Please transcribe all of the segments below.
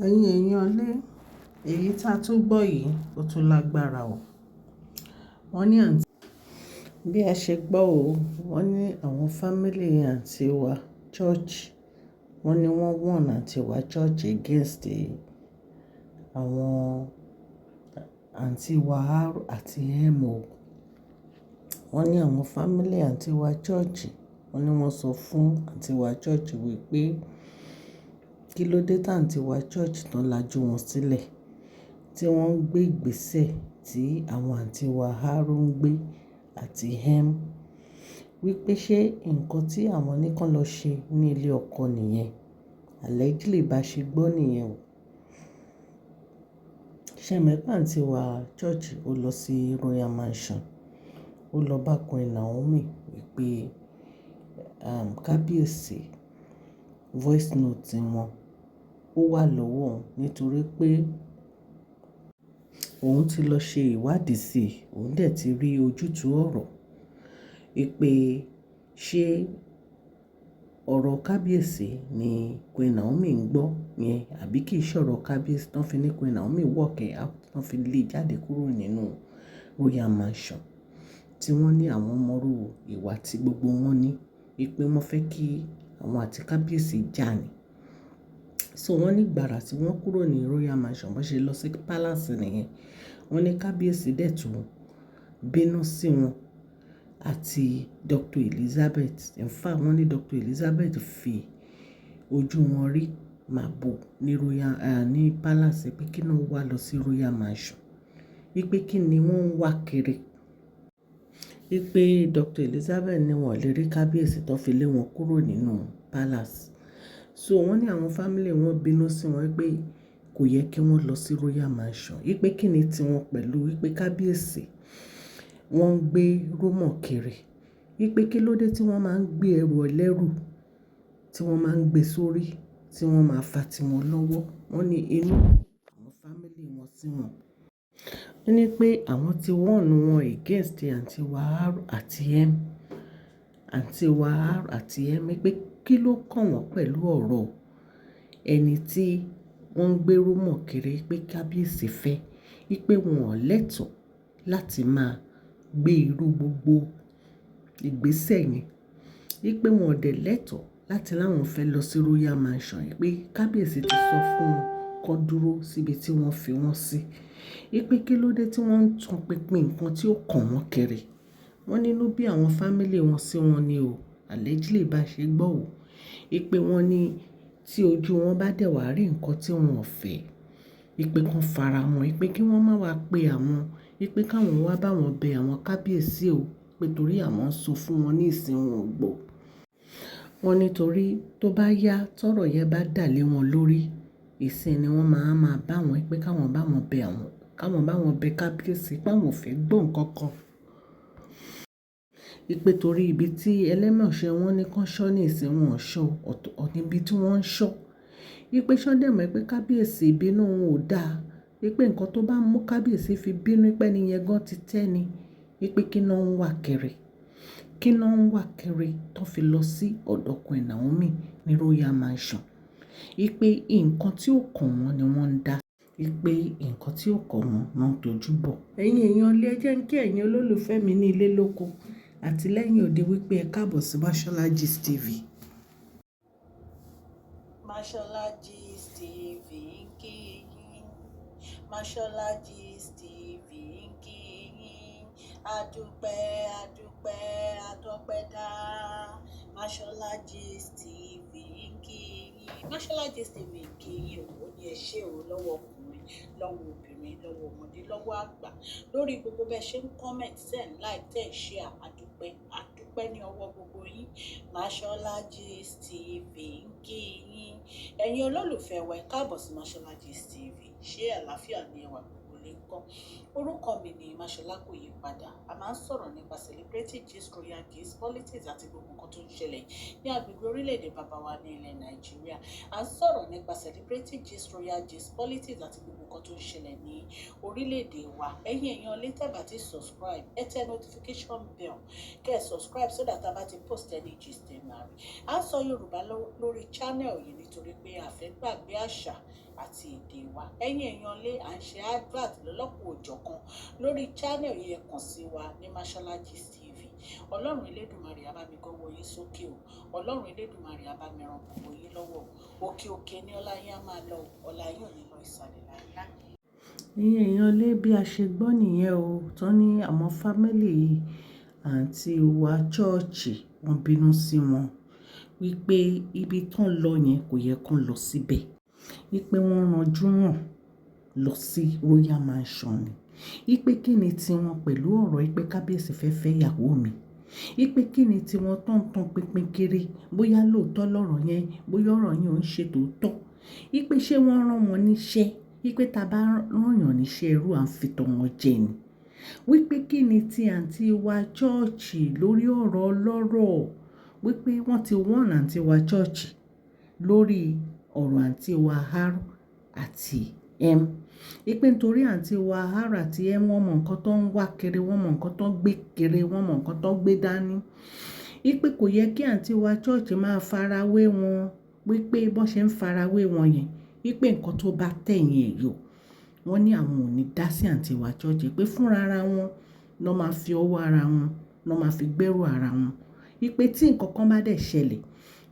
Ẹ̀yin èèyàn lé, èyí tá a tún gbọ́ yìí ó tún lágbára o. Wọ́n ní àǹtí, bí a ṣe gbọ́ o, wọ́n ní àwọn fámílì àǹtí wa church, wọ́n ní wọ́n warn àǹtí wa church against àwọn àǹtí wa R àti M o. Wọ́n ní àwọn fámílì àǹtí wa church, wọ́n ní wọ́n sọ fún àǹtí wa church wípé kí ló dé tí àǹtí wa church tán lajú wọn sílẹ̀, tí wọ́n ń gbé ìgbésẹ̀ tí àwọn àǹtí wa R ń gbé àti M, wípé ṣé nǹkan tí àwọn ní kàn lọ ṣe ní ilé ọkọ nìyẹn. Allegedly bá ṣe gbọ́ nìyẹn o. Ṣé ẹ mọ̀ pé àǹtí wa church ó lọ sí Royal Mansion, ó lọ bá Queen Naomi wípé kábíyèsí voice note wọn ó wà lọ́wọ́ òun nítorí pé òun ti lọ ṣe ìwádìí sí i, òun dẹ̀ ti rí ojútùú ọ̀rọ̀. Wípé ṣé ọ̀rọ̀ kábíyèsí ni Queen Naomi ń gbọ́ yẹn àbí kì í ṣe ọ̀rọ̀ kábíyèsí tán fi ní Queen Naomi walk out, tán fi lé jáde kúrò nínú Royal Mansion, tí wọ́n ní àwọn mọrú ìwà tí gbogbo wọn ní, wípé wọ́n fẹ́ kí àwọn àti kábíyèsí jà ní. So wọ́n ní gbàrà tí wọ́n kúrò ní Royal Mansion, bó ṣe lọ sí palace nìyẹn. Wọ́n ní kábíyèsí dẹ̀ tún bínú sí wọn àti Dr. Elizabeth. In fact, wọ́n ní Dr. Elizabeth fi ojú wọn rí màbo ní palace pé kí náà wá lọ sí Royal Mansion. Wípé kí ni wọ́n ń wá kiri. Wípé Dr. Elizabeth ní wọn lè rí kábíyèsí tó fi lé wọn kúrò nínú palace. So wọ́n ní àwọn family wọn bínú sí wọn wípé kò yẹ kí wọ́n lọ sí Royal Mansion. Wípé kí ni tiwọn pẹ̀lú wípé kábíyèsí wọ́n ń gbé rúmọ̀ kiri. Wípé kí ló dé tí wọ́n máa ń gbé ẹrù ẹlẹ́rù, tí wọ́n máa ń gbé sórí, tí wọ́n máa fa tiwọn lọ́wọ́. Wọ́n ní inú àwọn family wọn sí wọn. Wọ́n ní pé àwọn ti warn wọn against àǹtí wa R àti M. Àǹtí wa R àti M pé kí ló kàn wọ́n pẹ̀lú ọ̀rọ̀ ẹni tí wọ́n ń gbé rúmọ̀ kiri pé kábíyèsí fẹ́. Wípé wọn ò lẹ́tọ̀ọ́ láti máa gbé irú gbogbo ìgbésẹ̀ yẹn. Wípé wọn ò dẹ̀ lẹ́tọ̀ọ́ láti láwọn fẹ́ lọ sí Royal Mansion. Wípé kábíyèsí ti sọ fún wọn kó dúró síbi tí wọ́n fi wọ́n sí. Wípé kí ló dé tí wọ́n ń tan pinpin nǹkan tí ó kàn wọ́n kiri. Wọ́n nínú bí àwọn family wọn sí wọn ni o. Allegedly bá ṣe gbọ́ o. Wípé wọ́n ní tí ojú wọn bá dẹ̀ wá rí nǹkan tí wọn ò fẹ́, wípé kan fara mọ́, wípé kí wọ́n má wá pe àwọn, wípé káwọn wá bá wọn bẹ àwọn kábíyèsí o, pé torí àwọn ń sọ fún wọn ní ìsìn wọn ò gbọ́. Wọ́n nítorí tó bá yá tọ́rọ̀ yẹn bá dà lé wọn lórí, ìsìn ni wọ́n máa bá wọn, pé káwọn bá wọn bẹ àwọn, káwọn bá wọn bẹ kábíyèsí pé àwọn ò fẹ́ gbọ́ nǹkan kan. Wípé torí ibi tí ẹlẹ́mọ̀ọ́ṣẹ́ wọn ní kán ṣọ́ ní ìsìn wọn ò ṣọ́, ọ̀tọ̀ níbi tí wọ́n ń ṣọ́. Wípé ṣọ́ dẹ̀ mọ̀ pé kábíyèsí ìbínú wọn ò dáa. Wípé nǹkan tó bá mú kábíyèsí fi bínú pé ẹni yẹn gan ti tẹ́ ni. Wípé kí náà ń wá kiri. Kí náà ń wá kiri tó fi lọ sí ọ̀dọ̀ Queen Naomi ní Royal Mansion. Wípé nǹkan tí ó kàn wọ́n ni wọ́n ń dá. Wípé nǹkan tí ó kàn wọ́n náà dojú bọ̀. Ẹ̀yin èèyàn lé, ẹ jẹ́ kí ẹ̀yin olólùfẹ́ mi ní ilé lóko àti lẹ́yìn òde wípé ẹ káàbọ̀ sí Mashola Gist TV. Mashola Gist TV ń kí yín. Mashola Gist TV ń kí yín. Adúpẹ́, adúpẹ́, atọ́pẹ́dá. Mashola Gist TV ń kí yín. Mashola Gist TV ń kí yín o. Ó ní ẹ ṣé o lọ́wọ́ ọkùnrin, lọ́wọ́ obìnrin, lọ́wọ́ ọmọdé, lọ́wọ́ àgbà. Lórí gbogbo bẹ́ẹ̀ ṣe ń comment, send like, tẹ̀ share. Adúpẹ́, adúpẹ́ ní ọwọ́ gbogbo yín. Mashola Gist TV ń kí yín. Ẹ̀yin olólùfẹ́ wa, ẹ káàbọ̀ sí Mashola Gist TV. Ṣé àlàáfíà ni ẹwà gbogbo lè ń kọ́? Orúkọ mi ni Mashola kò yí padà. A máa ń sọ̀rọ̀ nípa celebrity gist, royal gist, politics àti gbogbo nǹkan tó ń ṣẹlẹ̀ ní agbègbè orílẹ̀-èdè bàbá wa ní ilẹ̀ Nàìjíríà. A ń sọ̀rọ̀ nípa celebrity gist, royal gist, politics àti gbogbo nǹkan tó ń ṣẹlẹ̀ ní orílẹ̀-èdè wa. Ẹ̀yin èèyàn lè tẹ́ bá ti subscribe, ẹ tẹ notification bell kẹ́ ẹ subscribe so that a bá ti post any gist ẹ máa rí. A ń sọ Yorùbá lórí channel yìí nítorí pé a fẹ́ gbàgbé àṣà, àti èdè wa. Ẹ̀yin èèyàn lé à ń ṣe advert lọ́lọ́pọ̀ òjọ̀kan lórí channel yẹn, kàn sí wa ní Mashola Gist TV. Ọlọ́run Elédùmarè á bá mi gbọ́wọ́ yín sókè o. Ọlọ́run Elédùmarè á bá mi ràn gbogbo yín lọ́wọ́. Òkè òkè ni ọlá yín á máa lọ, ọlá yín ò ní lọ ìsàlẹ̀ láíláí. ẹ̀yin èèyàn lé bí a ṣe gbọ́ nìyẹn o, tán ní àwọn fámílì àǹtí wa chọ́ọ̀chì wọ́n bínú sí wọn wípé ibi tán lọ yẹn kò yẹ kán lọ síbẹ̀, wípé wọ́n ranjú ràn lọ sí Royal Mansion ni, wípé kí ni tiwọn pẹ̀lú ọ̀rọ̀ wípé kábíyèsí fẹ́ fẹ́ ìyàwó mi, wípé kí ni tiwọn tán tán pinpin kiri, bóyá lóòótọ́ lọ̀rọ̀ yẹn, bóyá ọ̀rọ̀ yẹn ò ń ṣe tòótọ́, wípé ṣé wọ́n rán wọn níṣẹ́, wípé tá a bá rányàn níṣẹ́ irú à ń fi tọ̀ wọn jẹ ni, wípé kí ni ti àǹtí wa chọ́ọ̀chì lórí ọ̀rọ̀ ọlọ́rọ̀, wípé wọ́n ti wọ́n àǹtí wa chọ́ọ̀chì lórí ọ̀rọ̀ àǹtí wa R àti M, wípé nítorí àǹtí wa R àti M wọ́n mọ nǹkan tó ń wá kiri, wọ́n mọ nǹkan tó ń gbé kiri, wọ́n mọ nǹkan tó ń gbé dání, wípé kò yẹ kí àǹtí wa chọ́ọ̀chì máa farawé wọn, wípé bọ́n ṣe ń farawé wọn yẹn, wípé nǹkan tó bá tẹ̀yìn ẹ̀ yọ, wọ́n ní àwọn ò ní dá sí àǹtí wa chọ́ọ̀chì, pé fúnra ara wọn lọ́ máa fi ọwọ́ ara wọn lọ́ máa fi gbẹ́rù ara wọn, wípé tí nǹkan kan bá dẹ̀ ṣẹlẹ̀,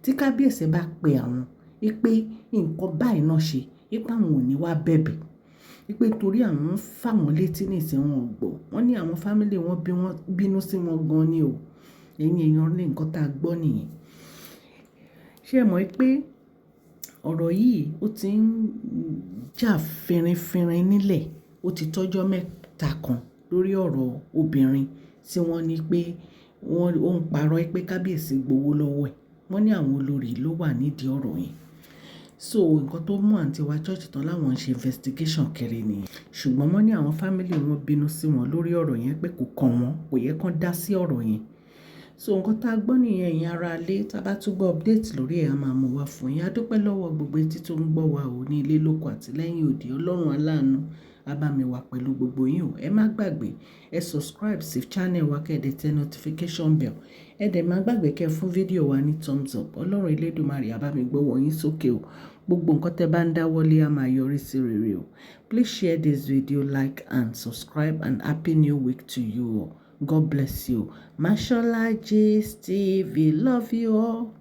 tí kábíyèsí bá pe àwọn, wípé nǹkan báyìí náà ṣe, wípé àwọn ò ní wá bẹ̀bẹ̀, wípé torí àwọn ń fà wọ́n létí nìsín wọn ò gbọ́, wọ́n ní àwọn fámílì wọn bínú sí wọn gan ni o. Ẹ̀yin èèyàn ní nǹkan tá a gbọ́ nìyẹn. Ṣé ẹ mọ̀ pé ọ̀rọ̀ yìí ó ti ń jà fínrínfínrín nílẹ̀, ó ti tọ́jọ́ mẹ́ta kan lórí ọ̀rọ̀ obìnrin tí wọ́n ní pé ó ń parọ́ pé kábíyèsí gbowó lọ́wọ́ ẹ̀, wọ́n ní àwọn olórí ló wà nídìí ọ̀rọ̀ yẹn. So nǹkan tó mú àǹtí wa church tán láwọn ń ṣe investigation kiri nìyẹn, ṣùgbọ́n wọ́n ní àwọn fámílì wọn bínú sí wọn lórí ọ̀rọ̀ yẹn pé kò kàn wọ́n, kò yẹ kán dá sí ọ̀rọ̀ yẹn. So nǹkan tá a gbọ́ nìyẹn, ẹ̀yin ará ilé, tá a bá tún gbọ́ update lórí ẹ̀ a máa mú wá fún yín. A dúpẹ́ lọ́wọ́ gbogbo etí tó ń gbọ́ wa ò ní ilé lóko àti lẹ́yìn òdì. Ọlọ́run aláàánú á bá mi wà pẹ̀lú gbogbo yín o. Ẹ má gbàgbé ẹ subscribe sí channel wa kẹ́ ẹ dẹ̀ tẹ notification bell, ẹ dẹ̀ má gbàgbé kẹ́ fún fídíò wa ní thumbs up. Ọlọ́run Elédùmarè á bá mi gbọ́wọ́ yín sókè o. Gbogbo nǹkan tẹ́ bá ń dáwọ́lé á máa yọrí sí rere o. Please share this video, like and subscribe, and happy new week to you all. God bless you. Mashola Gist TV, love you all.